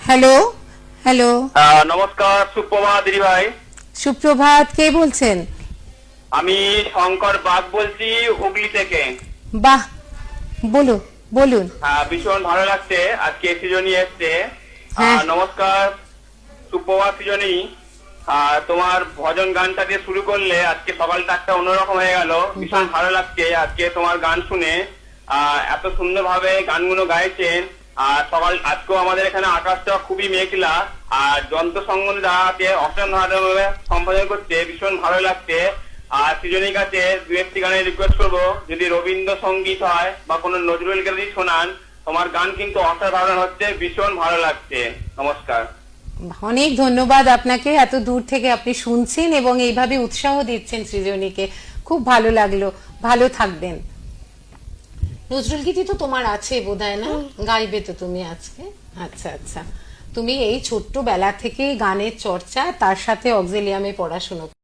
Hello hello. নমস্কার, সুপ্রভাত দিদি ভাই। সুপ্রভাত, কে বলছেন? আমি শঙ্কর বাগ বলছি, হুগলি থেকে। বাহ, বলুন বলুন। ভীষণ ভালো লাগছে আজকে সৃজনী এসছে। হ্যাঁ। নমস্কার, সুপ্রভাত সৃজনী। তোমার ভজন গানটা দিয়ে শুরু করলে আজকে সকালটা একটা অন্যরকম হয়ে গেল। ভীষণ ভালো লাগছে আজকে তোমার গান শুনে। এত সুন্দর ভাবে গানগুলো গাইছেন। আর আজকেও আমাদের এখানে আকাশটা খুবই মেঘলা। আর যন্ত্র সঙ্গত যাকে অসাধারণভাবে সম্পাদন করছে, ভীষণ ভালো লাগছে। আর সৃজনীর কাছে দু একটি গানের রিকোয়েস্ট করবো, যদি রবীন্দ্রসঙ্গীত হয় বা কোনো নজরুল গীতি শোনান। তোমার গান কিন্তু অসাধারণ হচ্ছে, ভীষণ ভালো লাগছে। নমস্কার। অনেক ধন্যবাদ আপনাকে, এত দূর থেকে আপনি শুনছেন এবং এইভাবে উৎসাহ দিচ্ছেন সৃজনীকে, খুব ভালো লাগলো। ভালো থাকবেন। নজরুল গীতি তো তোমার আছে বোধহয়, না? গাইবে তো তুমি আজকে? আচ্ছা আচ্ছা, তুমি এই ছোট্ট বেলা থেকে গানের চর্চা, তার সাথে অক্সিলিয়ামে পড়াশোনা